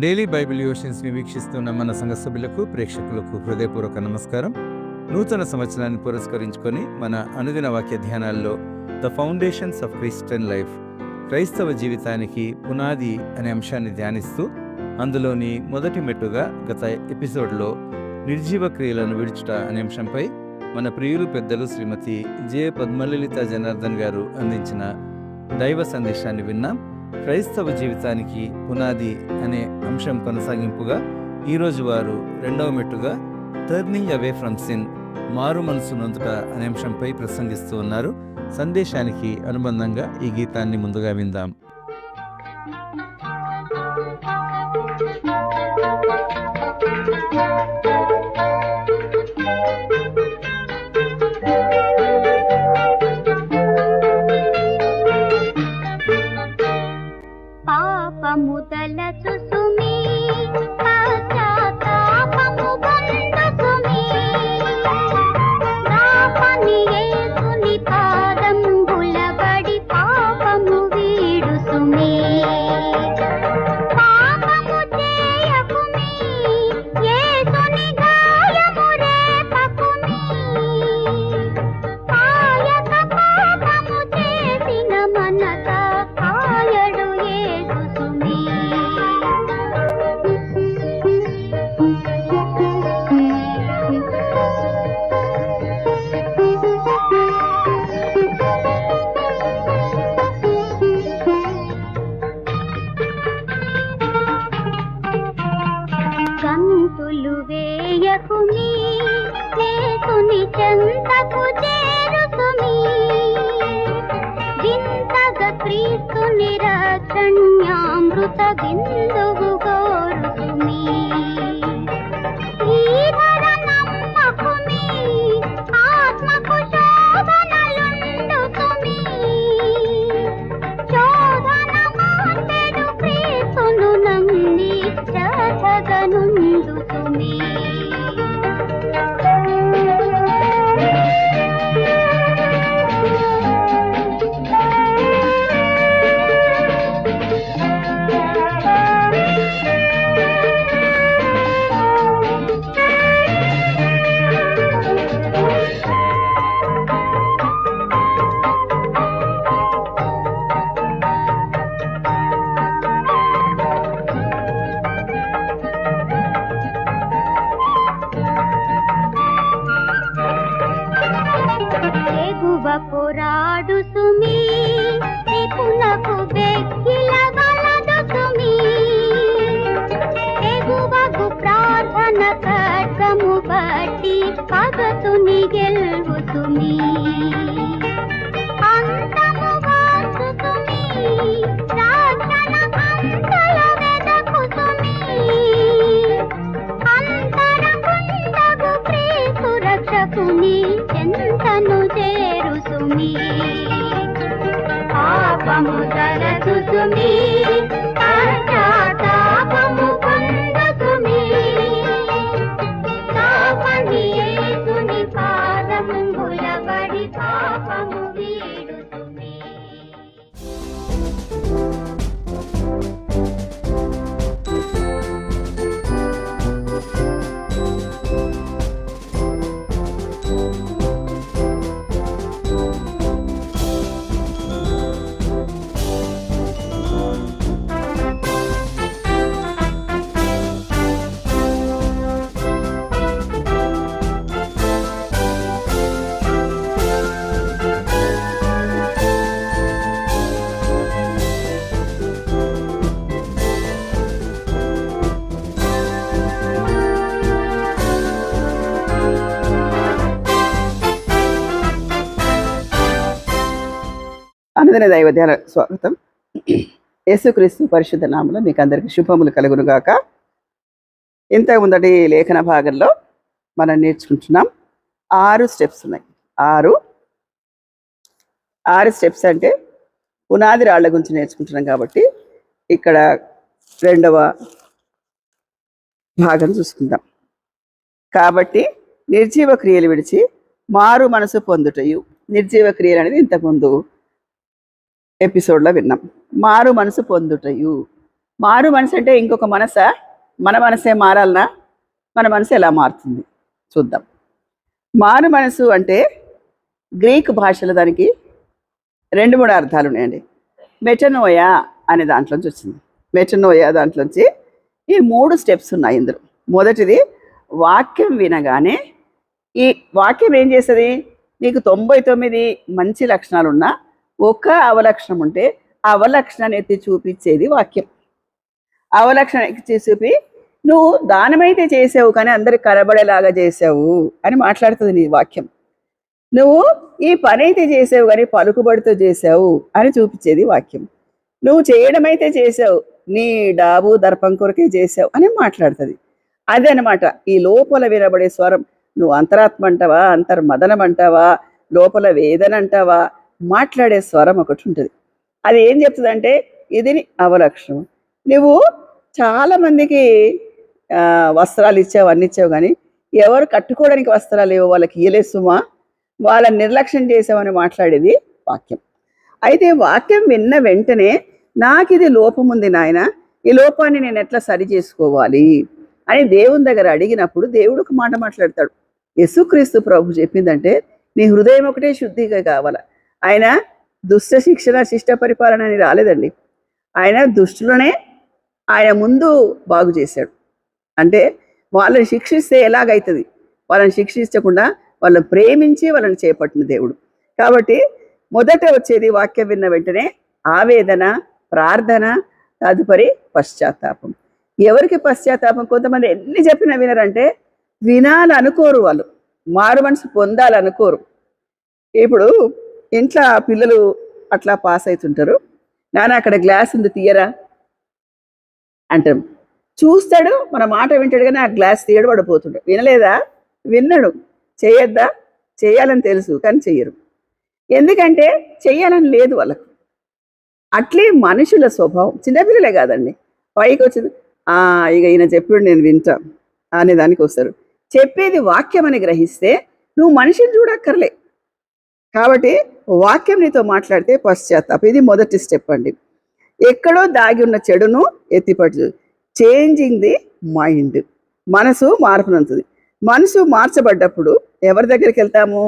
Daily Bible యోషన్స్ని వీక్షిస్తున్న మన సంఘ సభ్యులకు ప్రేక్షకులకు హృదయపూర్వక నమస్కారం. నూతన సంవత్సరాన్ని పురస్కరించుకొని మన అనుదిన వాక్య ధ్యానాల్లో the foundations of Christian life, క్రైస్తవ జీవితానికి పునాది అనే అంశాన్ని ధ్యానిస్తూ అందులోని మొదటి మెట్టుగా గత ఎపిసోడ్లో నిర్జీవ క్రియలను విడుచుట అనే అంశంపై మన ప్రియులు పెద్దలు శ్రీమతి జె పద్మలలిత జనార్దన్ గారు అందించిన దైవ సందేశాన్ని విన్నాం. క్రైస్తవ జీవితానికి పునాది అనే అంశం కొనసాగింపుగా ఈరోజు వారు రెండవ మెట్టుగా టర్నింగ్ అవే ఫ్రమ్ సిన్, మారు మనసు నొందుట అనే అంశంపై ప్రసంగిస్తూ ఉన్నారు. సందేశానికి అనుబంధంగా ఈ గీతాన్ని ముందుగా విందాం. అనుదిన దైవ ధ్యాన స్వాగతం. యేసుక్రీస్తు పరిశుద్ధ నామములో మీకు అందరికీ శుభములు కలుగును గాక. ఇంత ముందటి లేఖన భాగంలో మనం నేర్చుకుంటున్నాం 6 స్టెప్స్ ఉన్నాయి. 6 స్టెప్స్ అంటే పునాది రాళ్ల గురించి నేర్చుకుంటున్నాం కాబట్టి ఇక్కడ రెండవ భాగం చూసుకుందాం. కాబట్టి నిర్జీవ క్రియలు విడిచి మారు మనసు పొందుటయు. నిర్జీవ క్రియలు అనేది ఇంతకుముందు ఎపిసోడ్లో విన్నాం. మారు మనసు పొందుటయు మారు మనసు అంటే ఇంకొక మనసా? మన మనసే మారాలనా? మన మనసు ఎలా మారుతుంది చూద్దాం. మారు మనసు అంటే గ్రీక్ భాషలో దానికి 2-3 అర్థాలు ఉన్నాయండి. మెటనోయా అనే దాంట్లోంచి వచ్చింది. మెటనోయా దాంట్లోంచి ఈ 3 స్టెప్స్ ఉన్నాయి ఇందులో. మొదటిది, వాక్యం వినగానే ఈ వాక్యం ఏం చేస్తుంది? నీకు 99 మంచి లక్షణాలు ఉన్నా ఒక అవలక్షణం ఉంటే ఆ అవలక్షణాన్ని ఎత్తి చూపించేది వాక్యం. అవలక్షణం ఎత్తి చూపి నువ్వు దానమైతే చేసావు కానీ అందరికి కనబడేలాగా చేసావు అని మాట్లాడుతుంది నీ వాక్యం. నువ్వు ఈ పని అయితే చేసావు కానీ పలుకుబడితో చేసావు అని చూపించేది వాక్యం. నువ్వు చేయడమైతే చేసావు, నీ డాబు దర్పం కొరకే చేసావు అని మాట్లాడుతుంది. అదే అనమాట ఈ లోపల వినబడే స్వరం. నువ్వు అంతరాత్మ అంటావా, అంతర్మదనం అంటావా, లోపల వేదన అంటావా, మాట్లాడే స్వరం ఒకటి ఉంటుంది. అది ఏం చెప్తుందంటే ఇది నీ అవలక్షణం. నువ్వు చాలామందికి వస్త్రాలు ఇచ్చావు, అన్ని ఇచ్చావు, కానీ ఎవరు కట్టుకోవడానికి వస్త్రాలు లేవో వాళ్ళకి ఇయ్యలే సుమా, వాళ్ళని నిర్లక్ష్యం చేసామని మాట్లాడేది వాక్యం. అయితే వాక్యం విన్న వెంటనే నాకు ఇది లోపం ఉంది నాయన, ఈ లోపాన్ని నేను ఎట్లా సరి చేసుకోవాలి అని దేవుని దగ్గర అడిగినప్పుడు దేవుడు ఒక మాట మాట్లాడతాడు. యేసుక్రీస్తు ప్రభు చెప్పిందంటే నీ హృదయం ఒకటే శుద్ధిగా కావాలా. ఆయన దుష్ట శిక్షణ శిష్ట పరిపాలన అని రాలేదండి. ఆయన దుష్టులనే ఆయన ముందు బాగు చేశాడు. అంటే వాళ్ళని శిక్షిస్తే ఎలాగైతుంది, వాళ్ళని శిక్షించకుండా వాళ్ళని ప్రేమించి వాళ్ళని చేపట్టిన దేవుడు. కాబట్టి మొదట వచ్చేది వాక్యం విన్న వెంటనే ఆవేదన, ప్రార్థన, తదుపరి పశ్చాత్తాపం. ఎవరికి పశ్చాత్తాపం? కొంతమంది ఎన్ని చెప్పినా వినరంటే వినాలనుకోరు, వాళ్ళు మారు మనసు పొందాలనుకోరు. ఇప్పుడు ఇంట్లో పిల్లలు అట్లా పాస్ అవుతుంటారు, నాన్న అక్కడ గ్లాస్ ఉంది తీయరా అంటాం. చూస్తాడు, మన మాట వింటాడు, కానీ ఆ గ్లాస్ తీయడు, పడిపోతుంటాడు. వినలేదా? విన్నాడు. చేయొద్దా? చేయాలని తెలుసు కానీ చెయ్యరు. ఎందుకంటే చెయ్యాలని లేదు వాళ్ళకు. అట్లే మనుషుల స్వభావం. చిన్నపిల్లలే కాదండి, పైకి వచ్చింది ఇక ఈయన చెప్పాడు నేను వింటా అనే దానికి వస్తారు. చెప్పేది వాక్యం అని గ్రహిస్తే నువ్వు మనిషిని చూడక్కర్లే. కాబట్టి వాక్యం నీతో మాట్లాడితే పశ్చాత్తాపం. ఇది మొదటి స్టెప్ అండి. ఎక్కడో దాగి ఉన్న చెడును ఎత్తిపట్టు. Changing the mind. మనసు మార్పునంతుంది. మనసు మార్చబడ్డప్పుడు ఎవరి దగ్గరికి వెళ్తాము?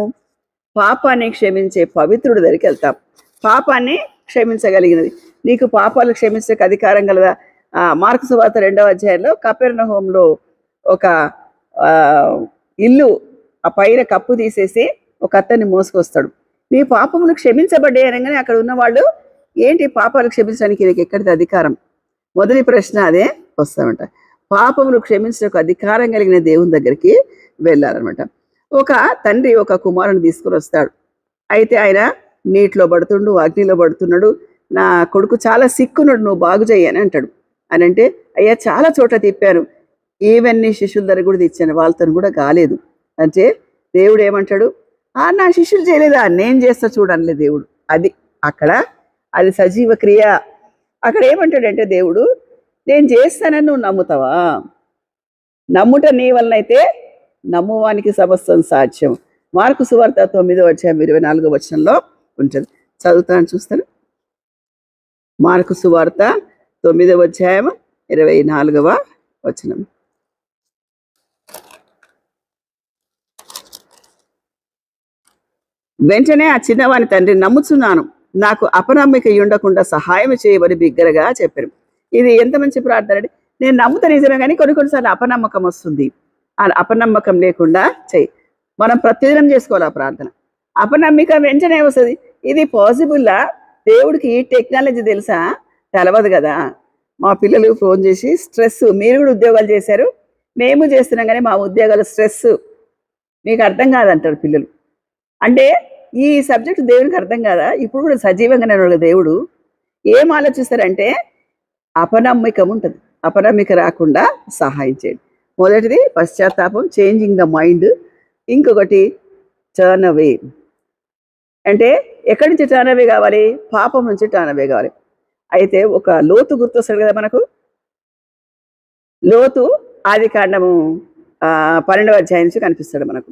పాపాన్ని క్షమించే పవిత్రుడి దగ్గరికి వెళ్తాం. పాపాన్ని క్షమించగలిగినది. నీకు పాపాలు క్షమించే అధికారం కలదా? మార్కు సువార్త 2వ అధ్యాయంలో కపెర్నహూములో ఒక ఇల్లు ఆ పైన కప్పు తీసేసి ఒక అతన్ని మోసుకొస్తాడు. నీ పాపములు క్షమించబడ్డాయి అనగానే అక్కడ ఉన్నవాళ్ళు ఏంటి పాపాలు క్షమించడానికి నీకు ఎక్కడిది అధికారం? మొదటి ప్రశ్న అదే వస్తామంట. పాపములు క్షమించడానికి అధికారం కలిగిన దేవుని దగ్గరికి వెళ్ళాలన్నమాట. ఒక తండ్రి ఒక కుమారుని తీసుకుని వస్తాడు. అయితే ఆయన నీటిలో పడుతుండు, అగ్నిలో పడుతున్నాడు. నా కొడుకు చాలా సిక్కున్నాడు, నువ్వు బాగు చేయని అంటాడు. అని అంటే అయ్యా చాలా చోట్ల తిప్పాను, ఈవెన్ నీ శిష్యుల దగ్గర కూడా తెచ్చాను, వాళ్ళతో కూడా కాలేదు అంటే దేవుడు ఏమంటాడు? నా శిష్యులు చేయలేదా, నేను చేస్తా చూడనిలే దేవుడు. అది అక్కడ అది సజీవ క్రియ. అక్కడ ఏమంటాడంటే దేవుడు, నేను చేస్తానని నువ్వు నమ్ముతావా? నమ్ముట నీ వలనైతే నమ్మువానికి సమస్తం సాధ్యం. మార్కు సువార్త 9వ అధ్యాయం 24వ వచనంలో ఉంటుంది. చదువుతాను, చూస్తాను. మార్కు సువార్త 9వ అధ్యాయం 24వ వచనం. వెంటనే ఆ చిన్నవాని తండ్రి, నమ్ముచున్నాను, నాకు అపనమ్మిక ఉండకుండా సహాయం చేయమని బిగ్గరగా చెప్పారు. ఇది ఎంత మంచి ప్రార్థన అండి. నేను నమ్ముతా నిజమే, కానీ కొన్నిసార్లు అపనమ్మకం వస్తుంది. ఆ అపనమ్మకం లేకుండా చెయ్యి. మనం ప్రతిదినం చేసుకోవాలి ఆ ప్రార్థన. అపనమ్మిక వెంటనే వస్తుంది. ఇది పాసిబుల్లా? దేవుడికి ఈ టెక్నాలజీ తెలుసా? తెలవదు కదా. మా పిల్లలు ఫోన్ చేసి స్ట్రెస్, మీరు కూడా ఉద్యోగాలు చేశారు, మేము చేస్తున్నాం కానీ మా ఉద్యోగాలు స్ట్రెస్ మీకు అర్థం కాదంటారు పిల్లలు. అంటే ఈ సబ్జెక్ట్ దేవునికి అర్థం కాదా? ఇప్పుడు కూడా సజీవంగానే ఉన్నాడు దేవుడు. ఏం ఆలోచిస్తారంటే అపనమ్మికం ఉంటుంది. అపనమ్మిక రాకుండా సహాయం చేయండి. మొదటిది పశ్చాత్తాపం, చేంజింగ్ ద మైండ్. ఇంకొకటి టర్న్ అవే. అంటే ఎక్కడి నుంచి టర్న్ అవే కావాలి? పాపం నుంచి టర్న్ అవే కావాలి. అయితే ఒక లోతు గుర్తొస్తాడు కదా మనకు. లోతు ఆదికాండము 12వ అధ్యాయం నుంచి కనిపిస్తాడు మనకు.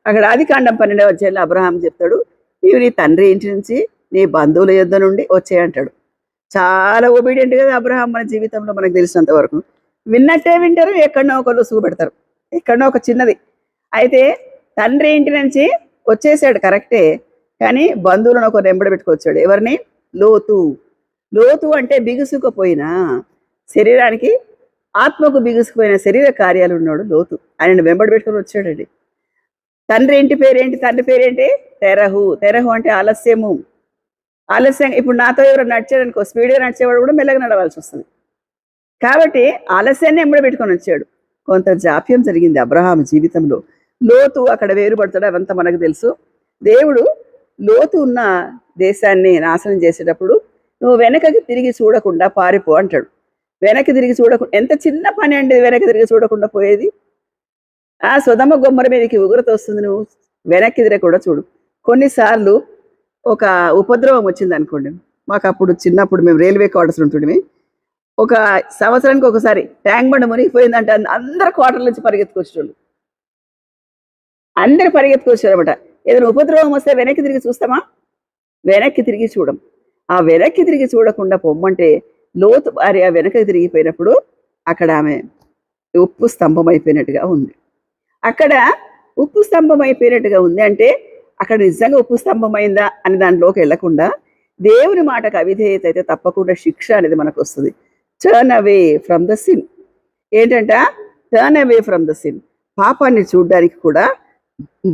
అక్కడ ఆదికాండం 12వ అధ్యాయంలో అబ్రహాం చెప్తాడు, నీవు నీ తండ్రి ఇంటి నుంచి నీ బంధువుల యొద్ద నుండి వచ్చేయంటాడు. చాలా ఒబీడియంట్ కదా అబ్రహాం మన జీవితంలో మనకు తెలిసినంత వరకు. విన్నట్టే వింటారు, ఎక్కడనో ఒకళ్ళు చూపెడతారు, ఎక్కడనో ఒక చిన్నది. అయితే తండ్రి ఇంటి నుంచి వచ్చేసాడు కరెక్టే, కానీ బంధువులను ఒక వెంబడి పెట్టుకొచ్చాడు. ఎవరిని? లోతు. లోతు అంటే బిగుసుకుపోయిన శరీరానికి, ఆత్మకు బిగుసుకుపోయిన శరీర కార్యాలు ఉన్నాడు లోతు. ఆయనను వెంబడి పెట్టుకొని వచ్చాడండి. తండ్రి ఇంటి పేరేంటి? తండ్రి పేరేంటి? తెరహు. తెరహు అంటే ఆలస్యము. ఆలస్యంగా, ఇప్పుడు నాతో ఎవరు నడిచాడనుకో, స్పీడ్గా నడిచేవాడు కూడా మెల్లగా నడవాల్సి వస్తుంది. కాబట్టి ఆలస్యాన్ని వెంబడి పెట్టుకొని వచ్చాడు. కొంత జాప్యం జరిగింది అబ్రహాం జీవితంలో. లోతు అక్కడ వేరుపడతాడు, అవంతా మనకు తెలుసు. దేవుడు లోతు ఉన్న దేశాన్ని నాశనం చేసేటప్పుడు నువ్వు వెనకకి తిరిగి చూడకుండా పారిపో అంటాడు. వెనక్కి తిరిగి చూడకుండా, ఎంత చిన్న పని అండి వెనక్కి తిరిగి చూడకుండా పోయేది. ఆ సొదమ గొమ్మర మీదకి ఉగ్రత వస్తుంది, నువ్వు వెనక్కి తిరిగి కూడా చూడు. కొన్నిసార్లు ఒక ఉపద్రవం వచ్చింది అనుకోండి, మాకు అప్పుడు చిన్నప్పుడు మేము రైల్వే క్వార్టర్స్ ఉంటుండే, ఒక సంవత్సరానికి ఒకసారి ట్యాంక్ బండ్ మునిగిపోయిందంటే అందరు క్వార్టర్ నుంచి పరిగెత్తుకొచ్చేవాళ్ళు, అందరు పరిగెత్తుకొచ్చారు అనమాట. ఏదైనా ఉపద్రవం వస్తే వెనక్కి తిరిగి చూస్తామా? వెనక్కి తిరిగి చూడం. ఆ వెనక్కి తిరిగి చూడకుండా పొమ్మంటే లోతు భార్య వెనక్కి తిరిగిపోయినప్పుడు అక్కడ ఆమె ఉప్పు స్తంభం అయిపోయినట్టుగా ఉంది. అక్కడ ఉప్పు స్తంభం అయిపోయినట్టుగా ఉంది అంటే అక్కడ నిజంగా ఉప్పు స్తంభం అయిందా అని దాంట్లోకి వెళ్లకుండా దేవుని మాటకు అవిధేయత అయితే తప్పకుండా శిక్ష అనేది మనకు వస్తుంది. Turn away from the sin. ఏంటంట? Turn away from the sin. పాపాన్ని చూడడానికి కూడా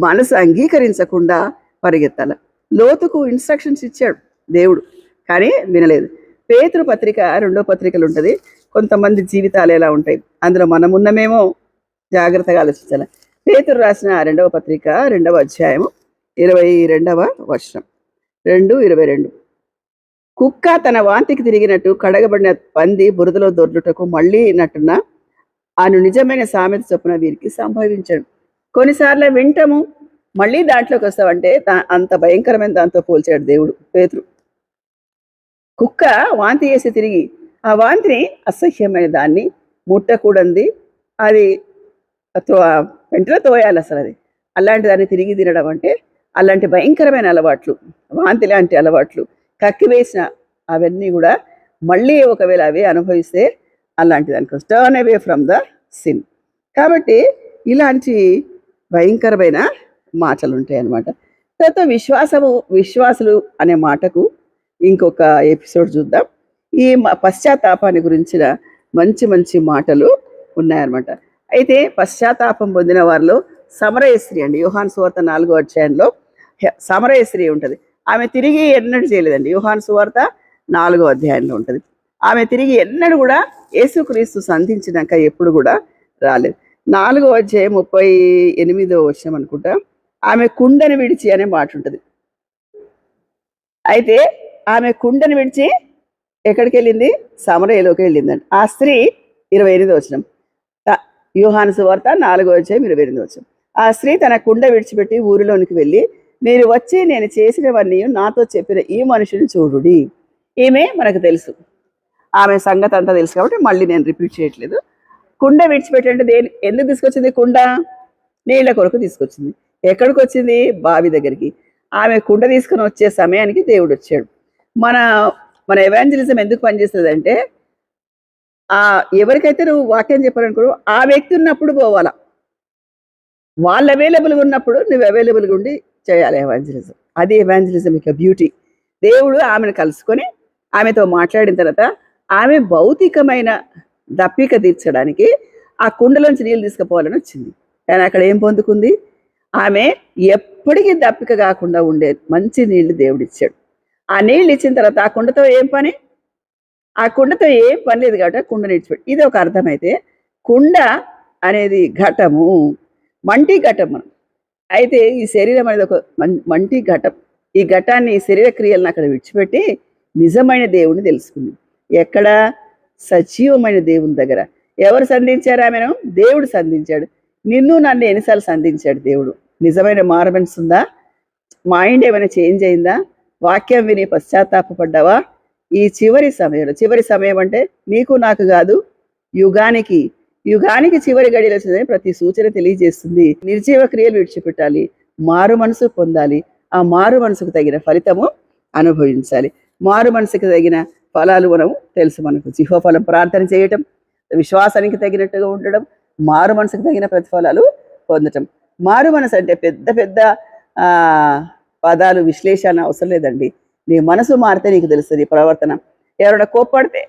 మనసు అంగీకరించకుండా పరిగెత్తాలి. లోతుకు ఇన్స్ట్రక్షన్స్ ఇచ్చాడు దేవుడు, కానీ వినలేదు. పేతురు పత్రిక 2వ పత్రికలు ఉంటుంది. కొంతమంది జీవితాలు ఎలా ఉంటాయి, అందులో మనమున్నమేమో జాగ్రత్తగా ఆలోచించాలి. పేతురు రాసిన 2వ పత్రిక 2వ అధ్యాయము 22వ వచనం, 2:22. కుక్క తన వాంతికి తిరిగినట్టు కడగబడిన పంది బురదలో దొర్లుటకు మళ్ళీ నట్టున అను నిజమైన సామెత చొప్పున వీరికి సంభవించాడు. కొన్నిసార్లు వింటాము, మళ్ళీ దాంట్లోకి వస్తామంటే అంత భయంకరమైన దాంతో పోల్చాడు దేవుడు పేతురు. కుక్క వాంతి చేసి తిరిగి, ఆ వాంతిని అసహ్యమైన దాన్ని, ముట్టకూడంది, అది వెంటనే తోయాలి అసలు అది. అలాంటి దాన్ని తిరిగి తినడం అంటే అలాంటి భయంకరమైన అలవాట్లు, వాంతి లాంటి అలవాట్లు, కక్కివేసిన అవన్నీ కూడా మళ్ళీ ఒకవేళ అవే అనుభవిస్తే అలాంటి దానికి turn away from the sin. కాబట్టి ఇలాంటి భయంకరమైన మాటలు ఉంటాయి అన్నమాట. తర్వాత విశ్వాసులు అనే మాటకు ఇంకొక ఎపిసోడ్ చూద్దాం. ఈ పశ్చాత్తాపాన్ని గురించిన మంచి మంచి మాటలు ఉన్నాయన్నమాట. అయితే పశ్చాత్తాపం పొందిన వారిలో సమరయ స్త్రీ అండి, యోహాను సువార్త 4వ అధ్యాయంలో సమరయ స్త్రీ ఉంటుంది. ఆమె తిరిగి ఎన్నడూ చేయలేదండి. యోహాను సువార్త 4వ అధ్యాయంలో ఉంటుంది. ఆమె తిరిగి ఎన్నడూ కూడా యేసుక్రీస్తు సంధించినాక ఎప్పుడు కూడా రాలేదు. 4వ అధ్యాయం 38వ వచనం అనుకుంటా, ఆమె కుండను విడిచి అనే మాట ఉంటుంది. అయితే ఆమె కుండను విడిచి ఎక్కడికి వెళ్ళింది? సమరయలోకి వెళ్ళిందండి. ఆ స్త్రీ 28వ వచనం, యోహాను సువార్త 4వ అధ్యాయం 28వ వచనం. ఆ స్త్రీ తన కుండ విడిచిపెట్టి ఊరిలోనికి వెళ్ళి, మీరు వచ్చి నేను చేసినవన్నీ నాతో చెప్పిన ఈ మనుషుని చూడుడి. ఈమె మనకు తెలుసు, ఆమె సంగతి అంతా తెలుసు కాబట్టి మళ్ళీ నేను రిపీట్ చేయట్లేదు. కుండ విడిచిపెట్టంటే ఎందుకు తీసుకొచ్చింది? కుండ నీళ్ళ కొరకు తీసుకొచ్చింది. ఎక్కడికి వచ్చింది? బావి దగ్గరికి. ఆమె కుండ తీసుకొని వచ్చే సమయానికి దేవుడు వచ్చాడు. మన ఎవాంజలిజం ఎందుకు పనిచేస్తుంది అంటే, ఎవరికైతే నువ్వు వాక్యం చెప్పాలనుకో ఆ వ్యక్తి ఉన్నప్పుడు పోవాలా, వాళ్ళు అవైలబుల్గా ఉన్నప్పుడు నువ్వు అవైలబుల్గా ఉండి చేయాలి ఎవాంజలిజం. అది ఎవాంజలిజం యొక్క బ్యూటీ. దేవుడు ఆమెను కలుసుకొని ఆమెతో మాట్లాడిన తర్వాత ఆమె భౌతికమైన దప్పిక తీర్చడానికి ఆ కుండలోంచి నీళ్ళు తీసుకుపోవాలని వచ్చింది. కానీ అక్కడ ఏం పొందుకుంది? ఆమె ఎప్పటికీ దప్పిక కాకుండా ఉండే మంచి నీళ్లు దేవుడు ఇచ్చాడు. ఆ నీళ్ళు ఇచ్చిన తర్వాత ఆ కుండతో ఏం పని? ఆ కుండతో ఏం పని లేదు కాబట్టి కుండ నిడిచిపెట్టి. ఇది ఒక అర్థమైతే, కుండ అనేది ఘటము, మంటి ఘటం. అయితే ఈ శరీరం అనేది ఒక మంటి ఘటం. ఈ ఘటాన్ని, ఈ శరీర క్రియలను అక్కడ విడిచిపెట్టి నిజమైన దేవుని తెలుసుకుంది. ఎక్కడ? సజీవమైన దేవుని దగ్గర. ఎవరు సంధించారు ఆమెను? దేవుడు సంధించాడు. నిన్ను నన్ను ఎన్నిసార్లు సంధించాడు దేవుడు. నిజమైన మారమనసు ఉందా? మైండ్ ఏమైనా చేంజ్ అయిందా? వాక్యం విని పశ్చాత్తాపడ్డావా? ఈ చివరి సమయం అంటే నీకు నాకు కాదు, యుగానికి చివరి గడియలు వచ్చిందని ప్రతి సూచన తెలియజేస్తుంది. నిర్జీవ క్రియలు విడిచిపెట్టాలి, మారు మనసు పొందాలి, ఆ మారు మనసుకు తగిన ఫలితము అనుభవించాలి. మారు మనసుకు తగిన ఫలాలు తెలుసు మనకు. జీవఫలం ప్రార్థన చేయటం, విశ్వాసానికి తగినట్టుగా ఉండడం, మారు మనసుకు తగిన ప్రతిఫలాలు పొందటం. మారు మనసు అంటే పెద్ద పెద్ద పదాలు విశ్లేషణ అవసరం లేదండి. నీ మనసు మారితే నీకు తెలుస్తుంది ప్రవర్తన. ఎవరైనా కోప్పడితే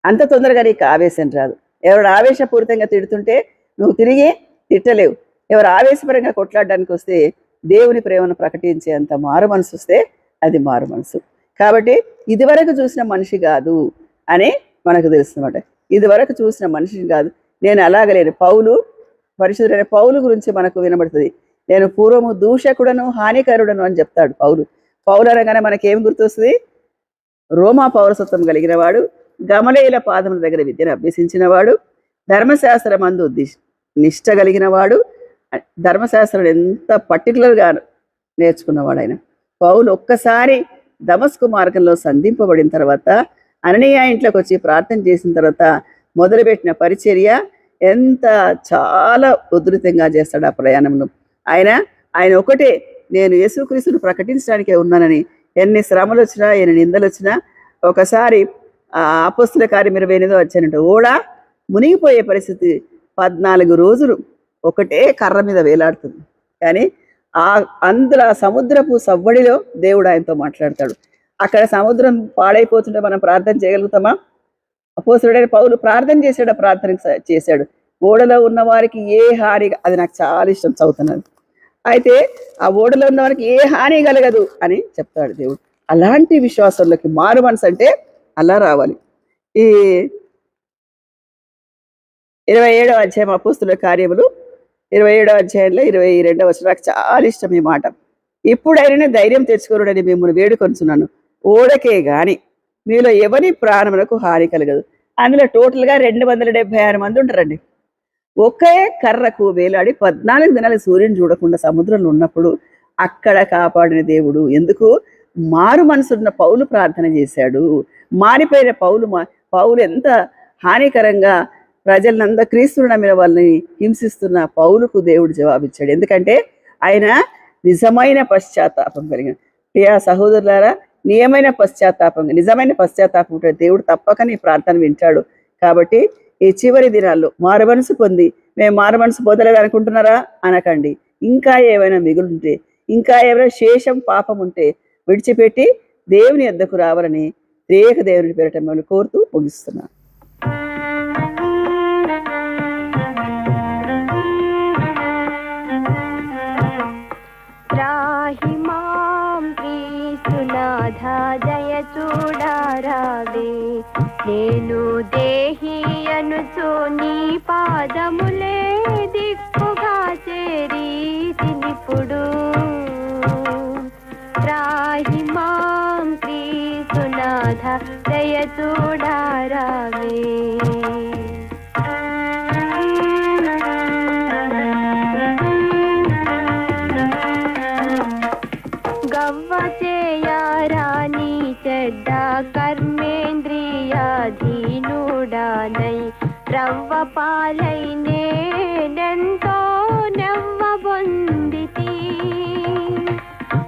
అంత తొందరగా నీకు ఆవేశం రాదు. ఎవరు ఆవేశపూరితంగా తిడుతుంటే నువ్వు తిరిగి తిట్టలేవు. ఎవరు ఆవేశపరంగా కొట్లాడడానికి వస్తే దేవుని ప్రేమను ప్రకటించే అంత మారు మనసు వస్తే అది మారు మనసు. కాబట్టి ఇదివరకు చూసిన మనిషి కాదు అని మనకు తెలుస్తుందన్నమాట. ఇదివరకు చూసిన మనిషిని కాదు, నేను అలాగలేను. పరిశుద్ధుడైన పౌలు గురించి మనకు వినబడుతుంది. నేను పూర్వము దూషకుడను హానికరుడను అని చెప్తాడు పౌలు. పౌలు అనగానే మనకేం గుర్తొస్తుంది? రోమా పౌరసత్వం కలిగిన వాడు, గమలీయుల పాదముల దగ్గర విద్యను అభ్యసించిన వాడు, ధర్మశాస్త్రమందు నిష్ట కలిగిన వాడు. ధర్మశాస్త్రం ఎంత పర్టికులర్గా నేర్చుకున్నవాడు ఆయన. పౌలు ఒక్కసారి దమస్కు మార్గంలో సంధింపబడిన తర్వాత, అననీయ ఇంట్లోకి వచ్చి ప్రార్థన చేసిన తర్వాత మొదలుపెట్టిన పరిచర్య చాలా ఉధృతంగా చేస్తాడు ఆ ప్రయాణంలో. ఆయన ఒకటే, నేను యేసుక్రీస్తును ప్రకటించడానికే ఉన్నానని. ఎన్ని శ్రమలు వచ్చినా, ఎన్ని నిందలు వచ్చినా, ఒకసారి అపోస్తుల కార్యం 28వ వచ్చానంటే ఓడ మునిగిపోయే పరిస్థితి. 14 రోజులు ఒకటే కర్ర మీద వేలాడుతుంది. కానీ అందులో సముద్రపు సవ్వడిలో దేవుడు ఆయనతో మాట్లాడతాడు. అక్కడ సముద్రం పాడైపోతుంటే మనం ప్రార్థన చేయగలుగుతామా? అపోస్తలుడైన పౌలు ప్రార్థన చేశాడు, చేశాడు. ఓడలో ఉన్న వారికి ఏ హాని, అది నాకు చాలా ఇష్టం, చదువుతున్నాను. అయితే ఆ ఓడలో ఉన్న వారికి ఏ హాని కలగదు అని చెప్తాడు దేవుడు. అలాంటి విశ్వాసంలోకి మారు మనసు అంటే అలా రావాలి. ఈ 27వ అధ్యాయం అపోస్తుల కార్యములు 27వ అధ్యాయంలో 22వ వచనం నాకు చాలా ఇష్టం ఈ మాట. ఇప్పుడైనా ధైర్యం తెచ్చుకోరుడని మిమ్మల్ని వేడుకొనుచున్నాను, ఓడకే గాని మీలో ఎవరి ప్రాణములకు హాని కలగదు. అందులో టోటల్గా 276 మంది ఉంటారండి. ఒకే కర్రకు వేలాడి 14 దినాలు సూర్యుని చూడకుండా సముద్రంలో ఉన్నప్పుడు అక్కడ కాపాడిన దేవుడు. ఎందుకు? మారు మనసున్న పౌలు ప్రార్థన చేశాడు. మారిపోయిన పౌలు ఎంత హానికరంగా ప్రజలంతా క్రీస్తుని నమ్మిన వాళ్ళని హింసిస్తున్న పౌలుకు దేవుడు జవాబిచ్చాడు. ఎందుకంటే ఆయన నిజమైన పశ్చాత్తాపం కలిగిన. ప్రియా సహోదరులారా, నిజమైన పశ్చాత్తాపం ఉంటే దేవుడు తప్పక నీ ప్రార్థన వింటాడు. కాబట్టి ఈ చివరి దినాల్లో మారు మనసు పొంది, మేము మారు మనసు పొందలేదు అనుకుంటున్నారా అనకండి. ఇంకా ఏమైనా మిగులుంటే, ఇంకా ఏమైనా శేషం పాపం ఉంటే విడిచిపెట్టి దేవుని యొద్దకు రావాలని దేవుని పేరిట మిమ్మల్ని కోరుతూ ముగిస్తున్నాను. దయ చూడారావే, నేను దేహి అనుచు నీ పాదములే దిక్కుగా చేరి తినిపుడు. రాహిమాం క్రీస్తునాథ దయ చూడారావే. గవ్వచేయారాని చెడ్డ కర్మేంద్రియాధీనుడానై రవ్వ పాలై నేనెంతో నెవ్వబొందితి.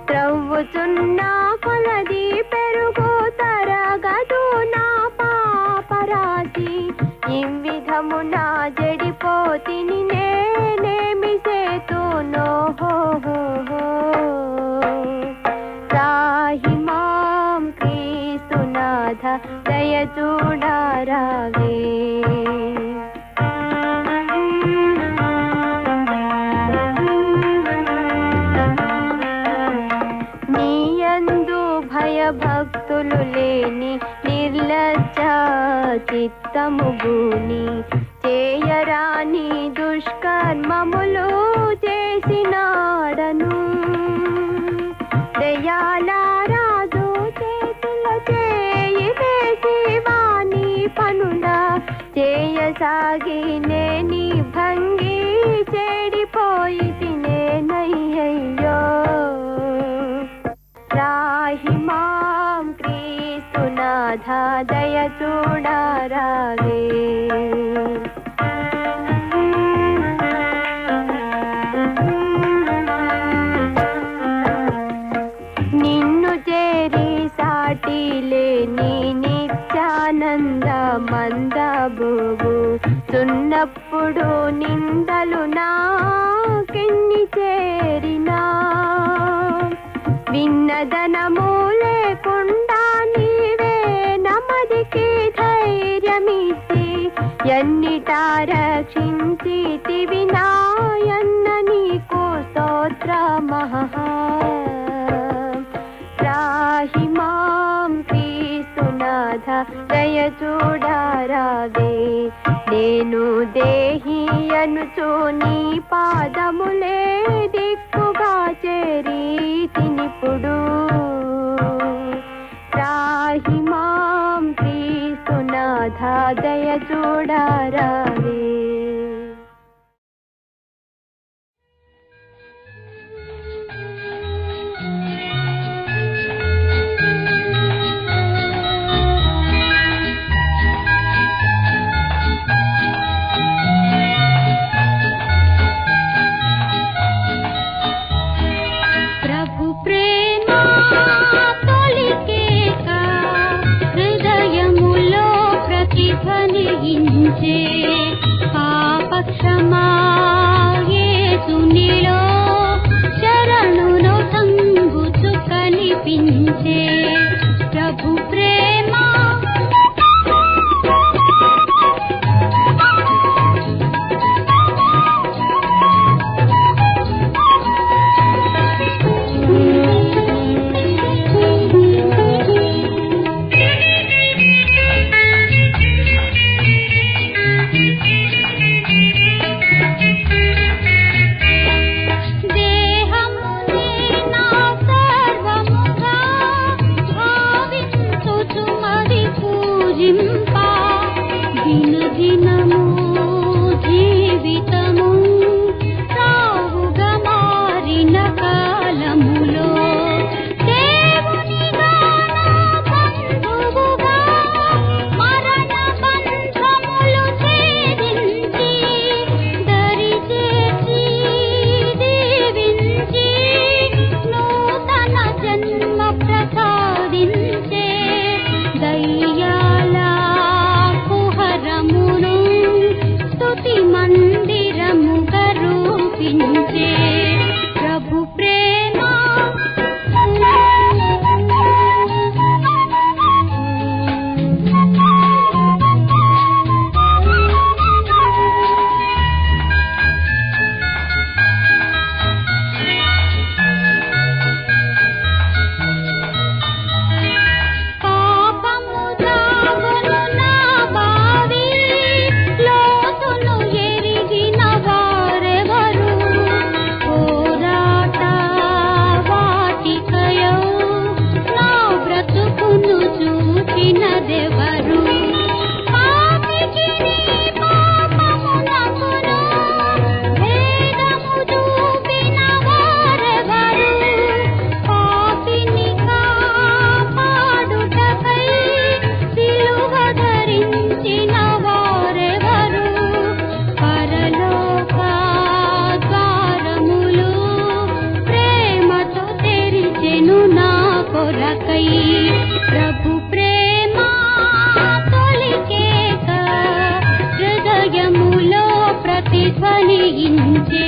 త్రవ్వుచున్నా కొలది పెరుగు తరగదు నా పాపరాశి. ఈ విధమున జడిపోతిని నేనేమి చేతునో. రాహిమాం క్రీస్తునాథ దయ చూడారావే. నీయందు భయభక్తులు లేని నిర్లజ్జ చిత్తముగుని చేయరాని దుష్కర్మములు చేసినాడను. దయాలారాజు చేతుల చేయి వేసి వాణి పనుల చేయసాగి నేని భంగి చెడిపోయి తినేనయ్యో. రాహిమాం క్రీస్తునాథ దయ చూడారావే. నిన్ను చేరి సాటి లే నిందలు నాకెన్ని చేరినా విన్నదనము లేకుండా నీవే నమదికి ధైర్యమిచ్చి ఎన్నిటా రక్షించితివి నాయన్న నీకు స్తోత్రమః. రాహి మాం క్రీస్తునాథ దయ చూడరావే నేను దేహి అనుచు నీ పాదములే దిక్కుగా చేరి తినిపుడు. రాహి మాం క్రీస్తునాథ దయ చూడరావే. ప్రతిధ్వనించే